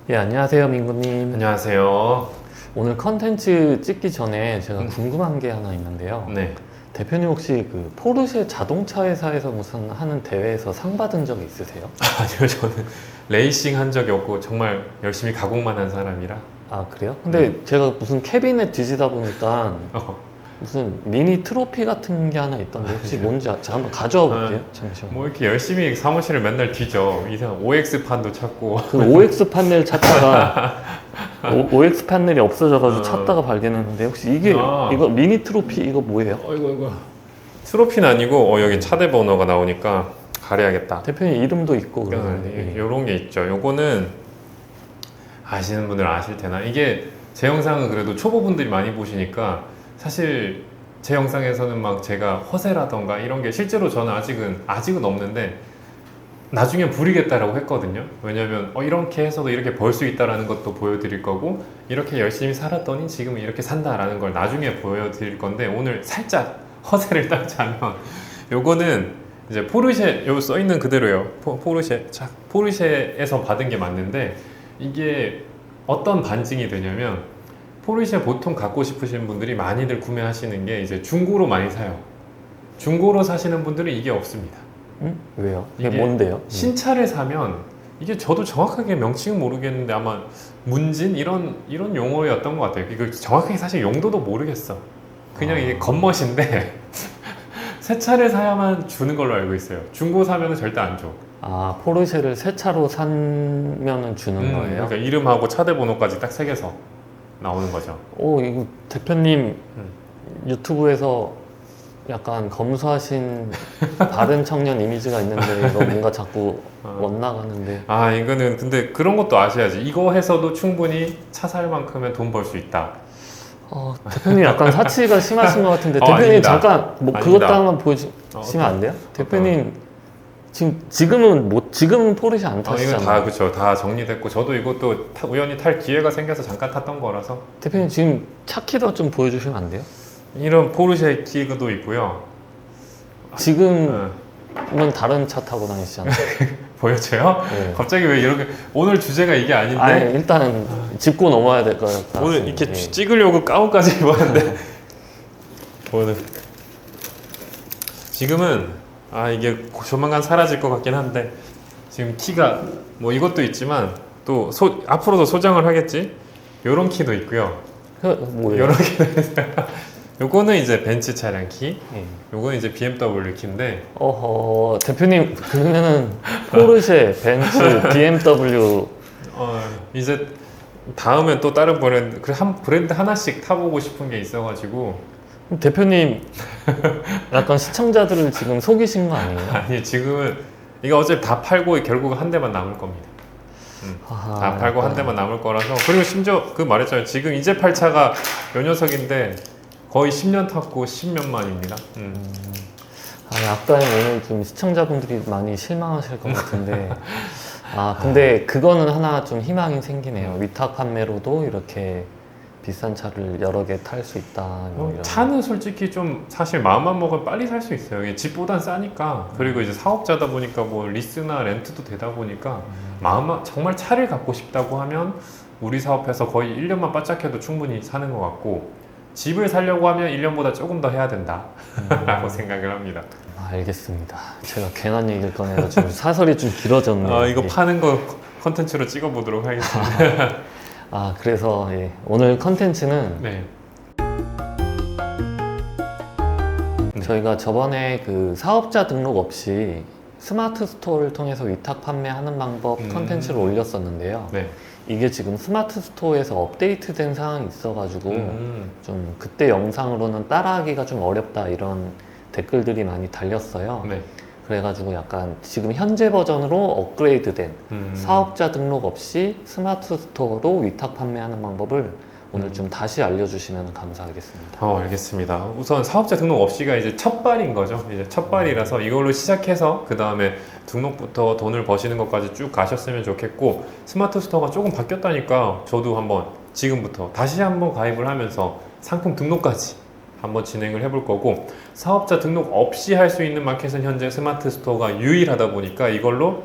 예, 안녕하세요, 민구님. 안녕하세요. 오늘 컨텐츠 찍기 전에 제가 궁금한 게 하나 있는데요. 네. 대표님 혹시 그 포르쉐 자동차 회사에서 무슨 하는 대회에서 상 받은 적이 있으세요? 아니요, 저는 레이싱 한 적이 없고 정말 열심히 가공만 한 사람이라. 아, 그래요? 근데 제가 무슨 캐비넷 뒤지다 보니까 무슨 미니 트로피 같은 게 하나 있던데 혹시 뭔지 제가 한번 가져와 볼게요. 잠시만요. 뭐 이렇게 열심히 사무실을 맨날 뒤져. 이상 OX 판도 찾고. 그 OX 판넬 찾다가 OX 판넬이 없어져가지고 찾다가 발견했는데 혹시 이게 이거 미니 트로피 이거 뭐예요? 이거. 트로피는 아니고 여기 차대 번호가 나오니까 가려야겠다. 대표님 이름도 있고 그러는데 이런 게 있죠. 요거는 아시는 분들은 아실 테나. 이게 제 영상은 그래도 초보분들이 많이 보시니까 사실 제 영상에서는 막 제가 허세라던가 이런 게 실제로 저는 아직은 없는데 나중에 부리겠다라고 했거든요. 왜냐면 이렇게 해서도 이렇게 벌 수 있다라는 것도 보여드릴 거고, 이렇게 열심히 살았더니 지금은 이렇게 산다라는 걸 나중에 보여드릴 건데, 오늘 살짝 허세를 따자면 요거는 이제 포르쉐, 요 써있는 그대로예요. 포르쉐에서 받은 게 맞는데, 이게 어떤 반증이 되냐면, 포르쉐 보통 갖고 싶으신 분들이 많이들 구매하시는 게 이제 중고로 많이 사요. 중고로 사시는 분들은 이게 없습니다. 왜요? 이게 이게 뭔데요? 신차를 사면 이게 저도 정확하게 명칭은 모르겠는데 아마 문진 이런 용어였던 것 같아요. 이거 정확하게 사실 용도도 모르겠어. 그냥 이게 겉멋인데 새 차를 사야만 주는 걸로 알고 있어요. 중고 사면은 절대 안 줘. 아, 포르쉐를 새 차로 사면은 주는 거예요? 그러니까 이름하고 차대 번호까지 딱 새겨서 나오는 거죠. 오, 이거 대표님 유튜브에서 약간 검소하신 바른 청년 이미지가 있는데 이거 뭔가 자꾸 엇나가는데. 아, 이거는 근데 그런 것도 아셔야지. 이거 해서도 충분히 차 살 만큼의 돈 벌 수 있다. 대표님 약간 사치가 심하신 것 같은데 대표님 아닙니다. 잠깐 뭐 아닙니다. 그것도 한번 보여주시면 안 돼요? 대표님 지금은 포르쉐 안 이거 타시잖아요. 다 그쵸. 다 정리됐고 저도 이것도 우연히 탈 기회가 생겨서 잠깐 탔던 거라서. 대표님 지금 차 키도 좀 보여주시면 안 돼요? 이런 포르쉐 키도 있고요. 지금은 다른 차 타고 다니시잖아요. 보여줘요? 네. 갑자기 왜 이렇게 오늘 주제가 이게 아닌데 아니, 일단 짚고 넘어야 될 것 같아요. 오늘 이렇게 찍으려고 가운까지 입었는데 오늘 지금은 이게 조만간 사라질 것 같긴 한데 지금 키가 뭐 이것도 있지만 또 앞으로도 소장을 하겠지. 요런 키도 있고요. 뭐예요? 요런 키도 있어요. 요거는 이제 벤츠 차량 키, 예. 요거는 이제 BMW 키인데 대표님 그러면은 포르쉐, 벤츠, BMW 이제 다음에 또 다른 브랜드, 한 브랜드 하나씩 타보고 싶은 게 있어가지고. 대표님 약간 시청자들을 지금 속이신 거 아니에요? 아니, 지금은 이거 어차피 다 팔고 결국 한 대만 남을 겁니다. 다 팔고 한 대만 남을 거라서. 그리고 심지어 그 말했잖아요. 지금 이제 팔 차가 요 녀석인데 거의 10년 탔고 10년 만입니다. 약간 오늘 좀 시청자분들이 많이 실망하실 것 같은데 근데 그거는 하나 좀 희망이 생기네요. 위탁 판매로도 이렇게 비싼 차를 여러 개 탈 수 있다. 뭐 이런. 차는 솔직히 좀 사실 마음만 먹으면 빨리 살 수 있어요. 이게 집보단 싸니까. 그리고 이제 사업자다 보니까 뭐 리스나 렌트도 되다 보니까 마음만 정말 차를 갖고 싶다고 하면 우리 사업해서 거의 1년만 바짝해도 충분히 사는 것 같고, 집을 살려고 하면 1년보다 조금 더 해야 된다 라고 생각을 합니다. 알겠습니다. 제가 괜한 얘기를 꺼내가지고 사설이 좀 길어졌네요. 이거 파는 거 컨텐츠로 찍어보도록 하겠습니다. 그래서 오늘 컨텐츠는 네. 저희가 저번에 그 사업자 등록 없이 스마트 스토어를 통해서 위탁 판매하는 방법 컨텐츠를 올렸었는데요. 네. 이게 지금 스마트 스토어에서 업데이트된 상황이 있어가지고 좀 그때 영상으로는 따라하기가 좀 어렵다 이런 댓글들이 많이 달렸어요. 네. 그래가지고 약간 지금 현재 버전으로 업그레이드된 사업자 등록 없이 스마트 스토어로 위탁 판매하는 방법을 오늘 좀 다시 알려주시면 감사하겠습니다. 알겠습니다. 우선 사업자 등록 없이가 이제 첫 발인 거죠. 이제 첫 발이라서 이걸로 시작해서 그 다음에 등록부터 돈을 버시는 것까지 쭉 가셨으면 좋겠고, 스마트 스토어가 조금 바뀌었다니까 저도 지금부터 다시 한번 가입을 하면서 상품 등록까지 한번 진행을 해볼 거고, 사업자 등록 없이 할 수 있는 마켓은 현재 스마트 스토어가 유일하다 보니까 이걸로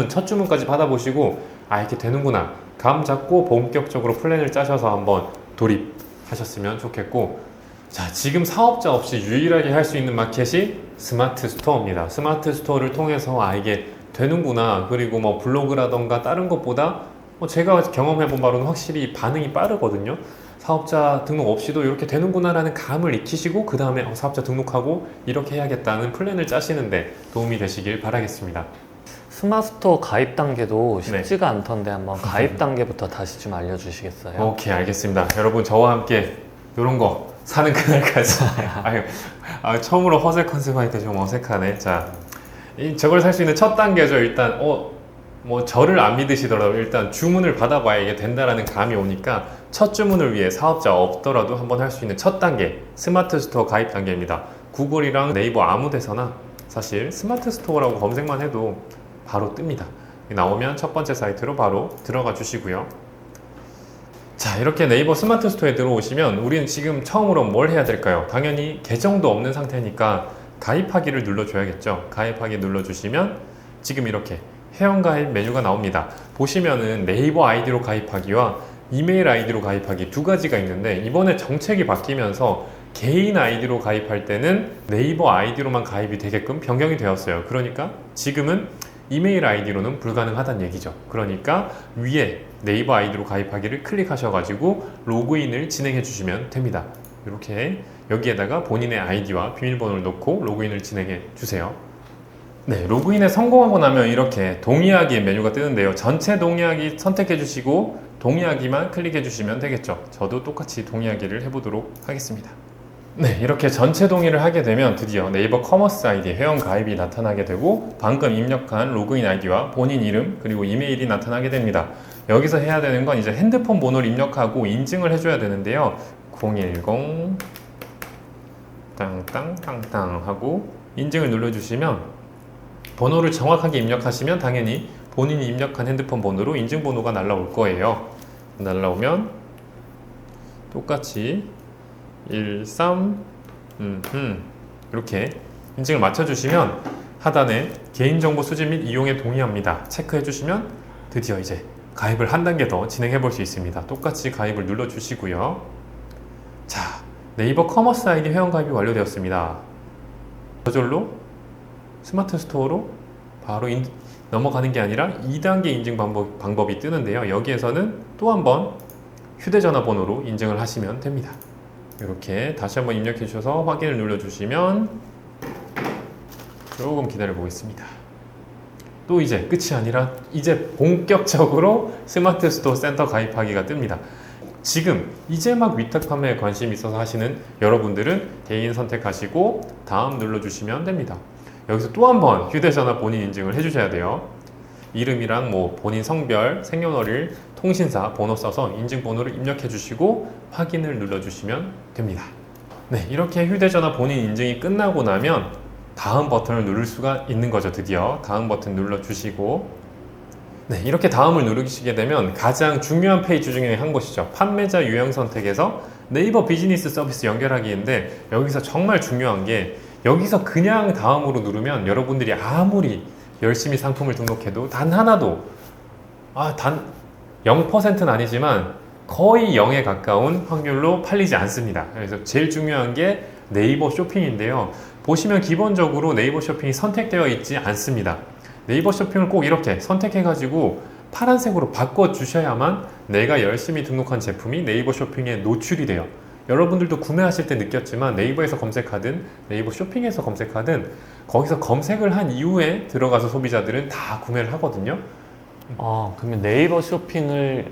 첫 주문까지 받아보시고 아 이렇게 되는구나 감 잡고 본격적으로 플랜을 짜셔서 한번 돌입하셨으면 좋겠고, 자 지금 사업자 없이 유일하게 할 수 있는 마켓이 스마트 스토어입니다. 스마트 스토어를 통해서 아 이게 되는구나, 그리고 뭐 블로그라던가 다른 것보다 제가 경험해본 바로는 확실히 반응이 빠르거든요. 사업자 등록 없이도 이렇게 되는구나 라는 감을 익히시고 그 다음에 사업자 등록하고 이렇게 해야겠다는 플랜을 짜시는데 도움이 되시길 바라겠습니다. 스마스토어 가입 단계도 네. 쉽지가 않던데 한번 가입 단계부터 다시 좀 알려주시겠어요? 오케이 알겠습니다. 여러분 저와 함께 이런 거 사는 그날까지 처음으로 허세 컨셉 하니까 좀 어색하네. 자 저걸 살 수 있는 첫 단계죠. 일단 뭐 저를 안 믿으시더라도 일단 주문을 받아봐야 이게 된다라는 감이 오니까 첫 주문을 위해 사업자 없더라도 한번 할 수 있는 첫 단계 스마트 스토어 가입 단계입니다. 구글이랑 네이버 아무 데서나 사실 스마트 스토어라고 검색만 해도 바로 뜹니다. 나오면 첫 번째 사이트로 바로 들어가 주시고요. 자 이렇게 네이버 스마트 스토어에 들어오시면 우리는 지금 처음으로 뭘 해야 될까요? 당연히 계정도 없는 상태니까 가입하기를 눌러줘야겠죠. 가입하기 눌러주시면 지금 이렇게 회원가입 메뉴가 나옵니다. 보시면은 네이버 아이디로 가입하기와 이메일 아이디로 가입하기 두 가지가 있는데, 이번에 정책이 바뀌면서 개인 아이디로 가입할 때는 네이버 아이디로만 가입이 되게끔 변경이 되었어요. 그러니까 지금은 이메일 아이디로는 불가능하다는 얘기죠. 그러니까 위에 네이버 아이디로 가입하기를 클릭하셔가지고 로그인을 진행해 주시면 됩니다. 이렇게 여기에다가 본인의 아이디와 비밀번호를 넣고 로그인을 진행해 주세요. 네, 로그인에 성공하고 나면 이렇게 동의하기 메뉴가 뜨는데요. 전체 동의하기 선택해 주시고 동의하기만 클릭해 주시면 되겠죠. 저도 똑같이 동의하기를 해보도록 하겠습니다. 네, 이렇게 전체 동의를 하게 되면 드디어 네이버 커머스 아이디 회원 가입이 나타나게 되고 방금 입력한 로그인 아이디와 본인 이름 그리고 이메일이 나타나게 됩니다. 여기서 해야 되는 건 이제 핸드폰 번호를 입력하고 인증을 해줘야 되는데요. 010 땅땅땅땅 하고 인증을 눌러주시면 번호를 정확하게 입력하시면 당연히 본인이 입력한 핸드폰 번호로 인증번호가 날라올 거예요. 날라오면 똑같이 13 이렇게 인증을 맞춰주시면 하단에 개인정보 수집 및 이용에 동의합니다. 체크해 주시면 드디어 이제 가입을 한 단계 더 진행해 볼 수 있습니다. 똑같이 가입을 눌러 주시고요. 자, 네이버 커머스 아이디 회원 가입이 완료되었습니다. 저절로 스마트 스토어로 바로 넘어가는 게 아니라 2단계 인증 방법이 뜨는데요. 여기에서는 또 한 번 휴대전화 번호로 인증을 하시면 됩니다. 이렇게 다시 한번 입력해 주셔서 확인을 눌러 주시면 조금 기다려 보겠습니다. 또 이제 끝이 아니라 이제 본격적으로 스마트 스토어 센터 가입하기가 뜹니다. 지금 이제 막 위탁 판매에 관심이 있어서 하시는 여러분들은 개인 선택하시고 다음 눌러주시면 됩니다. 여기서 또 한 번 휴대전화 본인 인증을 해주셔야 돼요. 이름이랑 뭐 본인 성별, 생년월일, 통신사 번호 써서 인증번호를 입력해 주시고 확인을 눌러주시면 됩니다. 네, 이렇게 휴대전화 본인 인증이 끝나고 나면 다음 버튼을 누를 수가 있는 거죠. 드디어 다음 버튼 눌러주시고, 네, 이렇게 다음을 누르시게 되면 가장 중요한 페이지 중에 한 곳이죠. 판매자 유형 선택에서 네이버 비즈니스 서비스 연결하기인데, 여기서 정말 중요한 게 여기서 그냥 다음으로 누르면 여러분들이 아무리 열심히 상품을 등록해도 단 하나도 단 0%는 아니지만 거의 0에 가까운 확률로 팔리지 않습니다. 그래서 제일 중요한 게 네이버 쇼핑인데요. 보시면 기본적으로 네이버 쇼핑이 선택되어 있지 않습니다. 네이버 쇼핑을 꼭 이렇게 선택해가지고 파란색으로 바꿔주셔야만 내가 열심히 등록한 제품이 네이버 쇼핑에 노출이 돼요. 여러분들도 구매하실 때 느꼈지만 네이버에서 검색하든 네이버 쇼핑에서 검색하든 거기서 검색을 한 이후에 들어가서 소비자들은 다 구매를 하거든요. 그러면 네이버 쇼핑을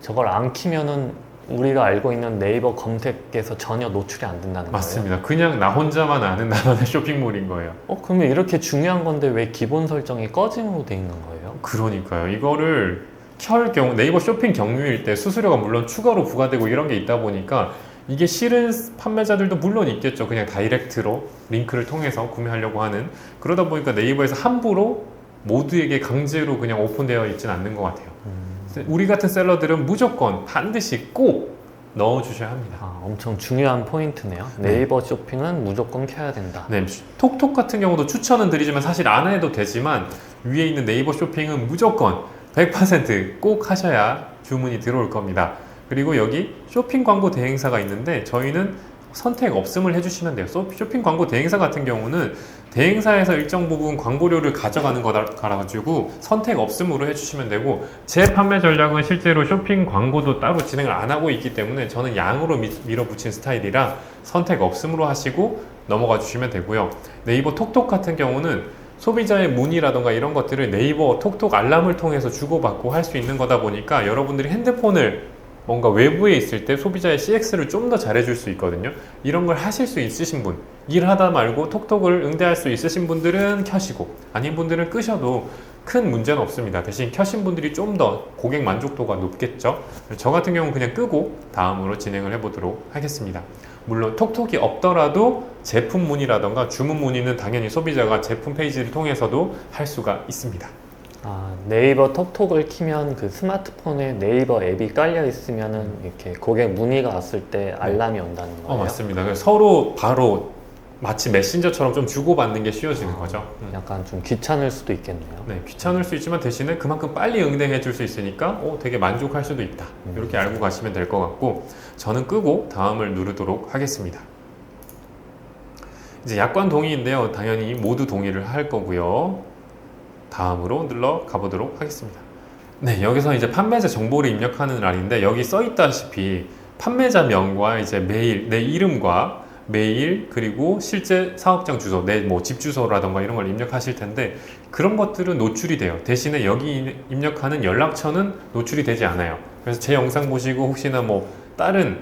저걸 안 키면은 우리가 알고 있는 네이버 검색에서 전혀 노출이 안 된다는 맞습니다. 그냥 나 혼자만 아는 나만의 쇼핑몰인 거예요. 그러면 이렇게 중요한 건데 왜 기본 설정이 꺼짐으로 돼 있는 거예요? 그러니까요. 이거를 켤 경우 네이버 쇼핑 경유일 때 수수료가 물론 추가로 부과되고 이런 게 있다 보니까 이게 싫은 판매자들도 물론 있겠죠. 그냥 다이렉트로 링크를 통해서 구매하려고 하는. 그러다 보니까 네이버에서 함부로 모두에게 강제로 그냥 오픈되어 있지는 않는 것 같아요. 우리 같은 셀러들은 무조건 반드시 꼭 넣어주셔야 합니다. 엄청 중요한 포인트네요. 네이버 쇼핑은 무조건 켜야 된다. 네, 톡톡 같은 경우도 추천은 드리지만 사실 안 해도 되지만 위에 있는 네이버 쇼핑은 무조건 100%꼭 하셔야 주문이 들어올 겁니다. 그리고 여기 쇼핑 광고 대행사가 있는데 저희는 선택 없음을 해주시면 돼요. 쇼핑 광고 대행사 같은 경우는 대행사에서 일정 부분 광고료를 가져가는 거라 가지고 선택 없음으로 해주시면 되고, 제 판매 전략은 실제로 쇼핑 광고도 따로 진행을 안 하고 있기 때문에 저는 양으로 밀어붙인 스타일이라 선택 없음으로 하시고 넘어가 주시면 되고요. 네이버 톡톡 같은 경우는 소비자의 문의라던가 이런 것들을 네이버 톡톡 알람을 통해서 주고받고 할 수 있는 거다 보니까 여러분들이 핸드폰을 뭔가 외부에 있을 때 소비자의 CX를 좀 더 잘해줄 수 있거든요. 이런 걸 하실 수 있으신 분, 일하다 말고 톡톡을 응대할 수 있으신 분들은 켜시고 아닌 분들은 끄셔도 큰 문제는 없습니다. 대신 켜신 분들이 좀 더 고객 만족도가 높겠죠. 저 같은 경우는 그냥 끄고 다음으로 진행을 해보도록 하겠습니다. 물론 톡톡이 없더라도 제품 문의라던가 주문 문의는 당연히 소비자가 제품 페이지를 통해서도 할 수가 있습니다. 아, 네이버 톡톡을 키면 그 스마트폰에 네이버 앱이 깔려 있으면은 이렇게 고객 문의가 왔을 때 알람이 온다는 거예요? 맞습니다. 그래서 서로 바로 마치 메신저처럼 좀 주고받는 게 쉬워지는 거죠. 약간 좀 귀찮을 수도 있겠네요. 네, 귀찮을 수 있지만 대신에 그만큼 빨리 응대해 줄 수 있으니까 되게 만족할 수도 있다. 이렇게 알고 가시면 될 것 같고, 저는 끄고 다음을 누르도록 하겠습니다. 이제 약관 동의인데요. 당연히 모두 동의를 할 거고요. 다음으로 눌러 가보도록 하겠습니다. 네, 여기서 이제 판매자 정보를 입력하는 란인데, 여기 써 있다시피 판매자 명과 이제 메일, 내 이름과 메일, 그리고 실제 사업장 주소, 내 뭐 집 주소라던가 이런 걸 입력하실 텐데, 그런 것들은 노출이 돼요. 대신에 여기 입력하는 연락처는 노출이 되지 않아요. 그래서 제 영상 보시고 혹시나 뭐 다른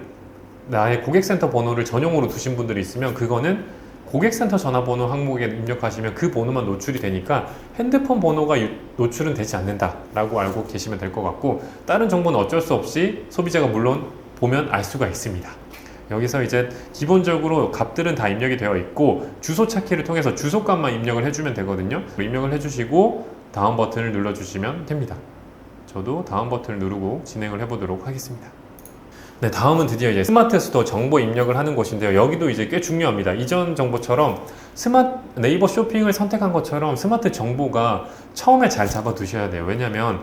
나의 고객센터 번호를 전용으로 두신 분들이 있으면 그거는 고객센터 전화번호 항목에 입력하시면 그 번호만 노출이 되니까 핸드폰 번호가 노출은 되지 않는다라고 알고 계시면 될 것 같고, 다른 정보는 어쩔 수 없이 소비자가 물론 보면 알 수가 있습니다. 여기서 이제 기본적으로 값들은 다 입력이 되어 있고, 주소 찾기를 통해서 주소값만 입력을 해주면 되거든요. 입력을 해주시고 다음 버튼을 눌러주시면 됩니다. 저도 다음 버튼을 누르고 진행을 해보도록 하겠습니다. 네, 다음은 드디어 이제 스마트 스토어 정보 입력을 하는 곳인데요. 여기도 이제 꽤 중요합니다. 이전 정보처럼 네이버 쇼핑을 선택한 것처럼 스마트 정보가 처음에 잘 잡아 두셔야 돼요. 왜냐면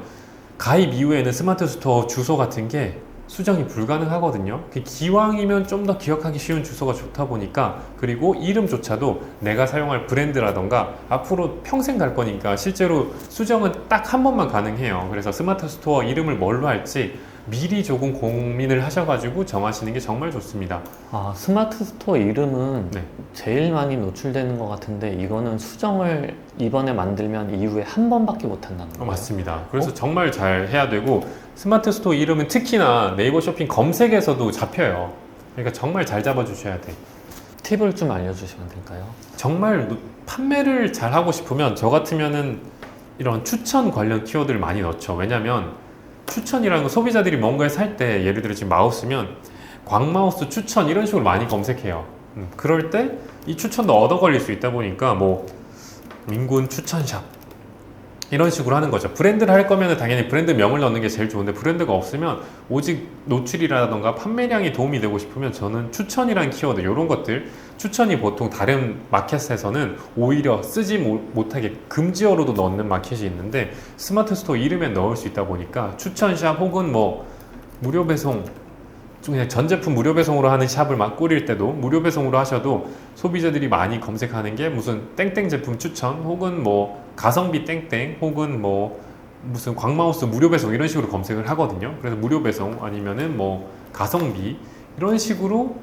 가입 이후에는 스마트 스토어 주소 같은 게 수정이 불가능하거든요. 기왕이면 좀 더 기억하기 쉬운 주소가 좋다 보니까, 그리고 이름조차도 내가 사용할 브랜드라던가 앞으로 평생 갈 거니까 실제로 수정은 딱 한 번만 가능해요. 그래서 스마트 스토어 이름을 뭘로 할지 미리 조금 고민을 하셔가지고 정하시는 게 정말 좋습니다. 아, 스마트 스토어 이름은 네. 제일 많이 노출되는 것 같은데, 이거는 수정을 이번에 만들면 이후에 한 번밖에 못 한다는 거예요? 맞습니다. 그래서 정말 잘 해야 되고, 스마트 스토어 이름은 특히나 네이버 쇼핑 검색에서도 잡혀요. 그러니까 정말 잘 잡아주셔야 돼. 팁을 좀 알려주시면 될까요? 정말 판매를 잘 하고 싶으면 저 같으면은 이런 추천 관련 키워드를 많이 넣죠. 왜냐면 추천이라는 건 소비자들이 뭔가를 살 때, 예를 들어 지금 마우스면 광마우스 추천 이런 식으로 많이 검색해요. 그럴 때 이 추천도 얻어 걸릴 수 있다 보니까 뭐 민군 추천샵 이런 식으로 하는 거죠. 브랜드를 할 거면 당연히 브랜드 명을 넣는 게 제일 좋은데, 브랜드가 없으면 오직 노출이라던가 판매량이 도움이 되고 싶으면 저는 추천이라는 키워드, 이런 것들, 추천이 보통 다른 마켓에서는 오히려 쓰지 못하게 금지어로도 넣는 마켓이 있는데, 스마트 스토어 이름에 넣을 수 있다 보니까 추천샵 혹은 뭐 무료 배송, 그냥 전 제품 무료 배송으로 하는 샵을 막 꾸릴 때도 무료 배송으로 하셔도 소비자들이 많이 검색하는 게 무슨 땡땡 제품 추천, 혹은 뭐 가성비 땡땡, 혹은 뭐 무슨 광마우스 무료 배송 이런 식으로 검색을 하거든요. 그래서 무료 배송 아니면은 뭐 가성비 이런 식으로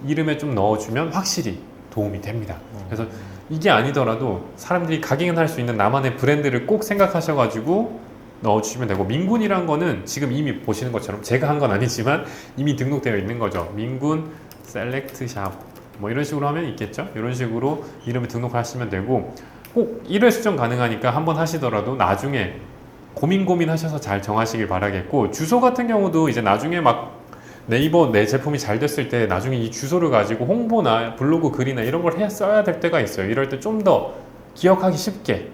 이름에 좀 넣어주면 확실히 도움이 됩니다. 그래서 이게 아니더라도 사람들이 각인할 수 있는 나만의 브랜드를 꼭 생각하셔가지고 넣어주시면 되고, 민군이란 거는 지금 이미 보시는 것처럼 제가 한 건 아니지만 이미 등록되어 있는 거죠. 민군 셀렉트샵 뭐 이런 식으로 하면 있겠죠. 이런 식으로 이름을 등록하시면 되고, 꼭 1회 수정 가능하니까 한번 하시더라도 나중에 고민하셔서 잘 정하시길 바라겠고, 주소 같은 경우도 이제 나중에 막 네이버 내 제품이 잘 됐을 때 나중에 이 주소를 가지고 홍보나 블로그 글이나 이런 걸 써야 될 때가 있어요. 이럴 때 좀 더 기억하기 쉽게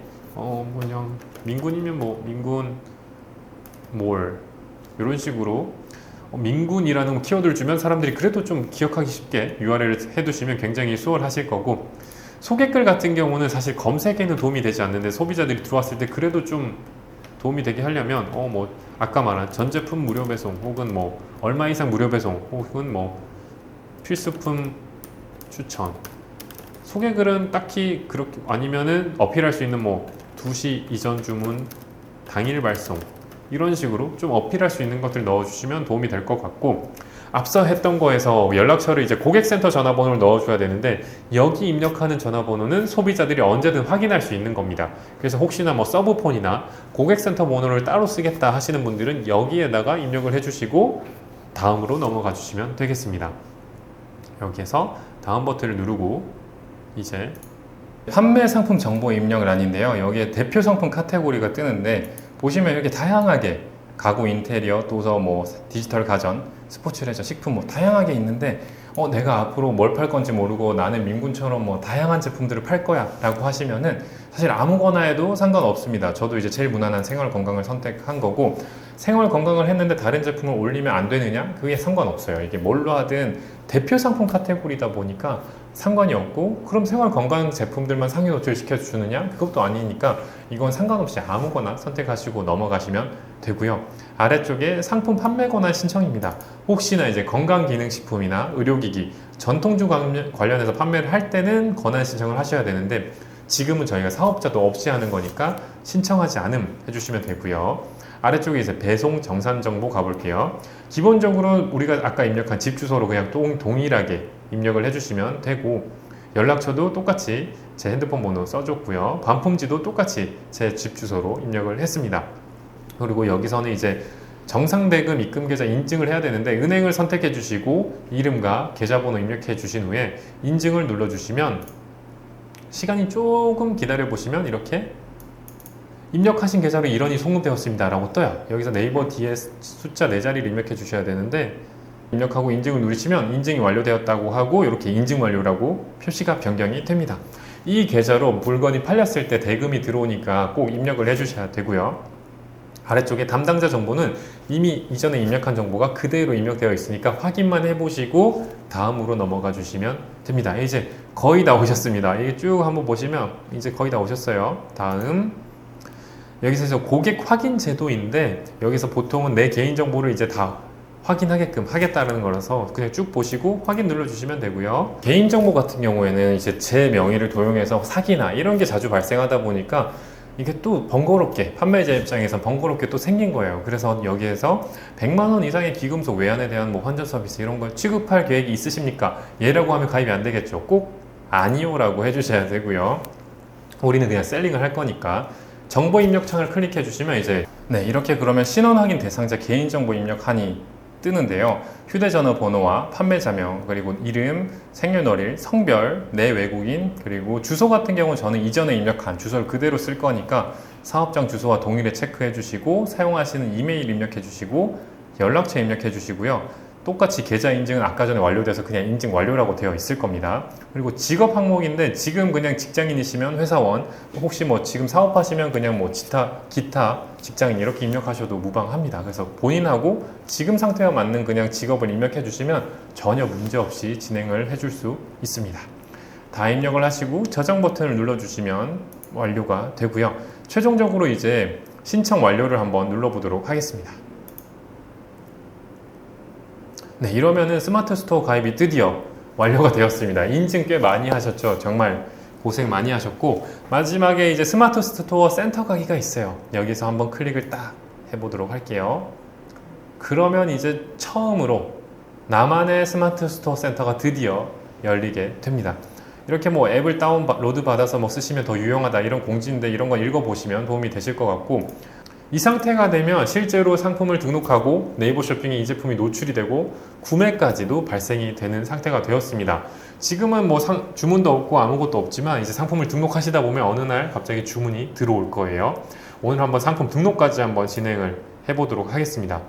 그냥 민군이면 뭐 민군 몰 이런 식으로 민군이라는 키워드를 주면 사람들이 그래도 좀 기억하기 쉽게 URL을 해두시면 굉장히 수월하실 거고, 소개글 같은 경우는 사실 검색에는 도움이 되지 않는데 소비자들이 들어왔을 때 그래도 좀 도움이 되게 하려면 뭐 아까 말한 전 제품 무료 배송 혹은 뭐 얼마 이상 무료 배송 혹은 뭐 필수품 추천 소개글은 딱히 그렇게 아니면은 어필할 수 있는 뭐 2시 이전 주문 당일 발송 이런 식으로 좀 어필할 수 있는 것들 넣어주시면 도움이 될 것 같고 앞서 했던 거에서 연락처를 이제 고객센터 전화번호를 넣어줘야 되는데 여기 입력하는 전화번호는 소비자들이 언제든 확인할 수 있는 겁니다. 그래서 혹시나 뭐 서브폰이나 고객센터 번호를 따로 쓰겠다 하시는 분들은 여기에다가 입력을 해주시고 다음으로 넘어가 주시면 되겠습니다. 여기에서 다음 버튼을 누르고 이제 판매 상품 정보 입력란인데요. 여기에 대표 상품 카테고리가 뜨는데 보시면 이렇게 다양하게 가구 인테리어, 도서, 뭐 디지털 가전, 스포츠 레저, 식품 뭐 다양하게 있는데 내가 앞으로 뭘 팔 건지 모르고 나는 민군처럼 뭐 다양한 제품들을 팔 거야 라고 하시면은 사실 아무거나 해도 상관없습니다. 저도 이제 제일 무난한 생활 건강을 선택한 거고 생활 건강을 했는데 다른 제품을 올리면 안 되느냐? 그게 상관없어요. 이게 뭘로 하든 대표 상품 카테고리다 보니까 상관이 없고 그럼 생활 건강 제품들만 상위 노출 시켜주느냐? 그것도 아니니까 이건 상관없이 아무거나 선택하시고 넘어가시면 되고요. 아래쪽에 상품 판매 권한 신청입니다. 혹시나 이제 건강기능식품이나 의료기기, 전통주 관련해서 판매를 할 때는 권한 신청을 하셔야 되는데 지금은 저희가 사업자도 없이 하는 거니까 신청하지 않음 해주시면 되고요. 아래쪽에 이제 배송 정산 정보 가볼게요. 기본적으로 우리가 아까 입력한 집 주소로 그냥 동일하게 입력을 해주시면 되고 연락처도 똑같이 제 핸드폰 번호 써줬고요. 반품지도 똑같이 제 집 주소로 입력을 했습니다. 그리고 여기서는 이제 정상 대금 입금 계좌 인증을 해야 되는데 은행을 선택해 주시고 이름과 계좌번호 입력해 주신 후에 인증을 눌러 주시면 시간이 조금 기다려 보시면 이렇게 입력하신 계좌로 일원이 송금되었습니다 라고 떠요. 여기서 네이버 뒤에 숫자 4자리를 입력해 주셔야 되는데 입력하고 인증을 누르시면 인증이 완료되었다고 하고 이렇게 인증 완료라고 표시가 변경이 됩니다. 이 계좌로 물건이 팔렸을 때 대금이 들어오니까 꼭 입력을 해 주셔야 되고요. 아래쪽에 담당자 정보는 이미 이전에 입력한 정보가 그대로 입력되어 있으니까 확인만 해보시고 다음으로 넘어가 주시면 됩니다. 이제 거의 다 오셨습니다. 이게 쭉 한번 보시면 이제 거의 다 오셨어요. 다음 여기서 고객 확인 제도인데 여기서 보통은 내 개인정보를 이제 다 확인하게끔 하겠다는 거라서 그냥 쭉 보시고 확인 눌러주시면 되고요. 개인정보 같은 경우에는 이제 제 명의를 도용해서 사기나 이런 게 자주 발생하다 보니까 이게 또 번거롭게 판매자 입장에서 번거롭게 또 생긴 거예요. 그래서 여기에서 100만 원 이상의 기금속 외환에 대한 뭐 환전 서비스 이런 걸 취급할 계획이 있으십니까? 예라고 하면 가입이 안 되겠죠. 꼭 아니요라고 해주셔야 되고요. 우리는 그냥 셀링을 할 거니까 정보 입력 창을 클릭해 주시면 이제 이렇게 그러면 신원 확인 대상자 개인정보 입력하니 뜨는데요. 휴대전화 번호와 판매자명 그리고 이름, 생년월일, 성별, 내 외국인 그리고 주소 같은 경우는 저는 이전에 입력한 주소를 그대로 쓸 거니까 사업장 주소와 동일해 체크해 주시고 사용하시는 이메일 입력해 주시고 연락처 입력해 주시고요. 똑같이 계좌 인증은 아까 전에 완료돼서 그냥 인증 완료라고 되어 있을 겁니다. 그리고 직업 항목인데 지금 그냥 직장인이시면 회사원, 혹시 뭐 지금 사업하시면 그냥 뭐 기타 직장인 이렇게 입력하셔도 무방합니다. 그래서 본인하고 지금 상태와 맞는 그냥 직업을 입력해 주시면 전혀 문제 없이 진행을 해줄 수 있습니다. 다 입력을 하시고 저장 버튼을 눌러 주시면 완료가 되고요. 최종적으로 이제 신청 완료를 한번 눌러 보도록 하겠습니다. 이러면은 스마트 스토어 가입이 드디어 완료가 되었습니다. 인증 꽤 많이 하셨죠? 정말 고생 많이 하셨고 마지막에 이제 스마트 스토어 센터 가기가 있어요. 여기서 한번 클릭을 딱 해보도록 할게요. 그러면 이제 처음으로 나만의 스마트 스토어 센터가 드디어 열리게 됩니다. 이렇게 뭐 앱을 다운로드 받아서 뭐 쓰시면 더 유용하다 이런 공지인데 이런 거 읽어보시면 도움이 되실 것 같고 이 상태가 되면 실제로 상품을 등록하고 네이버 쇼핑에 이 제품이 노출이 되고 구매까지도 발생이 되는 상태가 되었습니다. 지금은 뭐 주문도 없고 아무것도 없지만 이제 상품을 등록하시다 보면 어느 날 갑자기 주문이 들어올 거예요. 오늘 한번 상품 등록까지 한번 진행을 해보도록 하겠습니다.